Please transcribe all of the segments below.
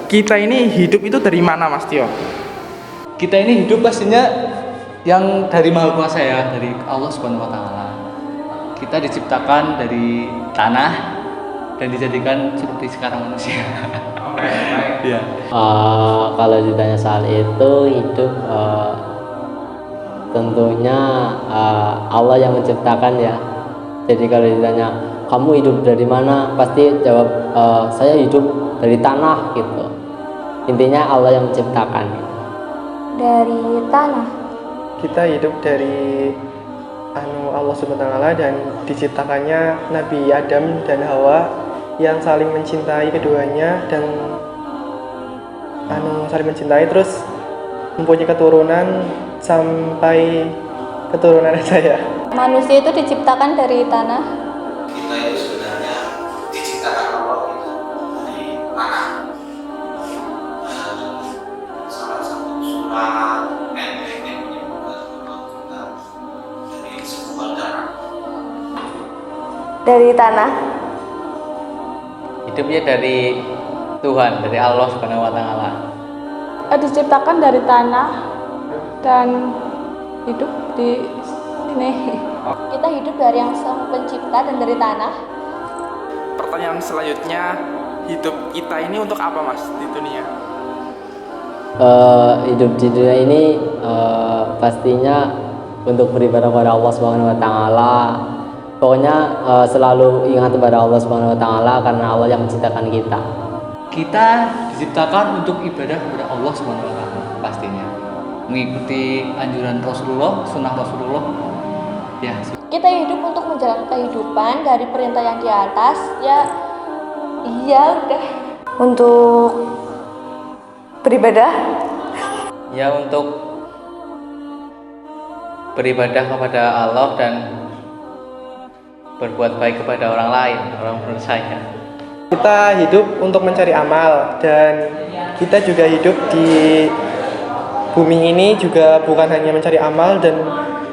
kita ini hidup itu dari mana, Mas Tio? Kita ini hidup pastinya yang dari Maha Kuasa ya, dari Allah Subhanahu wa taala. Kita diciptakan dari tanah dan dijadikan seperti sekarang manusia. Iya. Kalau ditanya soal itu hidup, tentunya Allah yang menciptakan ya. Jadi kalau ditanya kamu hidup dari mana, pasti jawab saya hidup dari tanah gitu. Intinya Allah yang menciptakan. Dari tanah. Kita hidup dari Allah Subhanahu wa taala dan diciptakannya Nabi Adam dan Hawa yang saling mencintai keduanya dan saling mencintai terus mempunyai keturunan sampai keturunan saya. Manusia itu diciptakan dari tanah. Kita itu sebenarnya diciptakan Allah itu dari tanah. Salah satu surat pendek yang menyebutkan bahwa kita dari sebuah darah. Dari tanah. Hidupnya dari Tuhan, dari Allah Subhanahu wa taala. Diciptakan dari tanah dan hidup di sini. Kita hidup dari yang sang pencipta dan dari tanah. Pertanyaan selanjutnya, hidup kita ini untuk apa, Mas, di dunia? Hidup di dunia ini pastinya untuk beribadah kepada Allah Subhanahu wa taala. Pokoknya selalu ingat kepada Allah Subhanahu wa taala karena Allah yang menciptakan kita. Kita diciptakan untuk ibadah kepada Allah Subhanahu wa taala pastinya. Mengikuti anjuran Rasulullah, sunnah Rasulullah. Ya. Kita hidup untuk menjalani kehidupan dari perintah yang di atas. Ya, iya udah. Untuk beribadah. Ya, untuk beribadah kepada Allah dan berbuat baik kepada orang lain, orang menurut saya. Kita hidup untuk mencari amal dan kita juga hidup di bumi ini juga bukan hanya mencari amal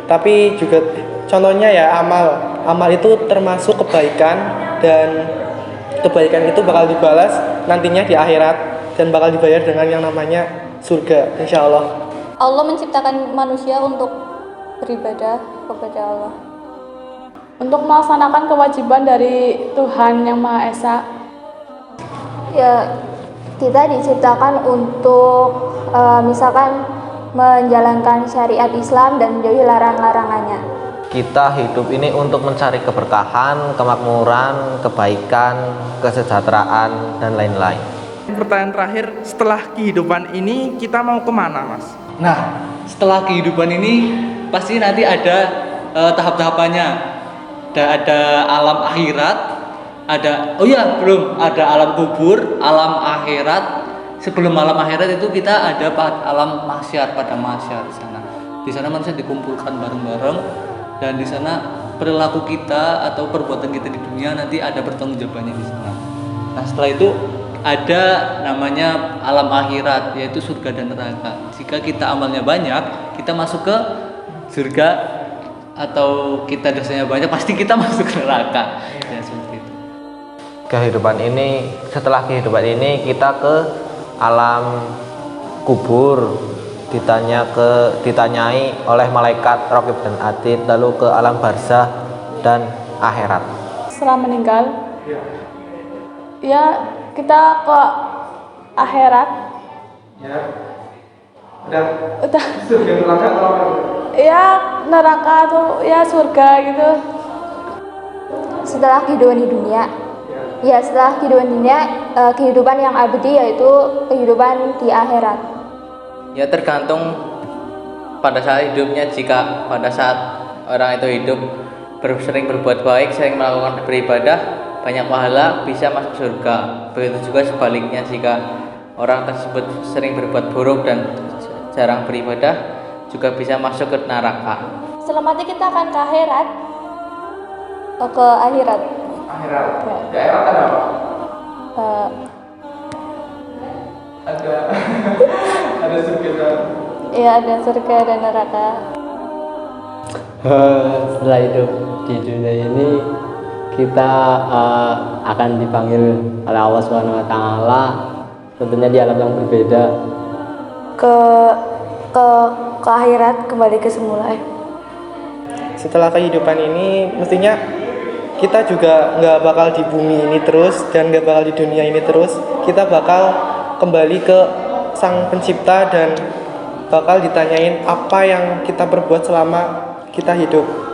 tapi juga contohnya ya amal itu termasuk kebaikan dan kebaikan itu bakal dibalas nantinya di akhirat dan bakal dibayar dengan yang namanya surga insyaallah. Allah menciptakan manusia untuk beribadah kepada Allah. Untuk melaksanakan kewajiban dari Tuhan Yang Maha Esa. Ya, kita diciptakan untuk misalkan menjalankan syariat Islam dan menjauhi larangan-larangannya. Kita hidup ini untuk mencari keberkahan, kemakmuran, kebaikan, kesejahteraan, dan lain-lain. Pertanyaan terakhir, setelah kehidupan ini kita mau kemana, Mas? Nah, setelah kehidupan ini pasti nanti ada tahap-tahapannya. Ada alam akhirat, ada alam kubur, alam akhirat. Sebelum alam akhirat itu kita ada alam mahsyar, pada mahsyar di sana. Di sana manusia dikumpulkan bareng-bareng dan di sana perilaku kita atau perbuatan kita di dunia nanti ada pertanggungjawabannya di sana. Nah, setelah itu ada namanya alam akhirat, yaitu surga dan neraka. Jika kita amalnya banyak, kita masuk ke surga, atau kita dosanya banyak, pasti kita masuk ke neraka. Ya, seperti itu. Setelah kehidupan ini kita ke alam kubur, ditanyai oleh malaikat Raqib dan Atid, lalu ke alam barzah dan akhirat. Setelah meninggal, ya kita ke akhirat. Ya. Udah. Surga neraka atau apa? Ya neraka tuh ya surga gitu. Setelah kehidupan di dunia. Ya, setelah kehidupan dunia, kehidupan yang abadi yaitu kehidupan di akhirat. Ya, tergantung pada saat hidupnya. Jika pada saat orang itu hidup sering berbuat baik, sering melakukan beribadah, banyak pahala, bisa masuk surga. Begitu juga sebaliknya, jika orang tersebut sering berbuat buruk dan jarang beribadah, juga bisa masuk ke neraka. Setelah mati kita akan ke akhirat. Ke akhirat. Akhirat. Di akhirat ada apa? Ada surga dan Iya, ada surga dan neraka. Setelah hidup di dunia ini kita akan dipanggil oleh Allah Subhanahu wa taala tentunya di alam yang berbeda. ke ke akhirat, kembali ke semula. Setelah kehidupan ini mestinya kita juga nggak bakal di bumi ini terus dan nggak bakal di dunia ini terus. Kita bakal kembali ke Sang Pencipta dan bakal ditanyain apa yang kita perbuat selama kita hidup.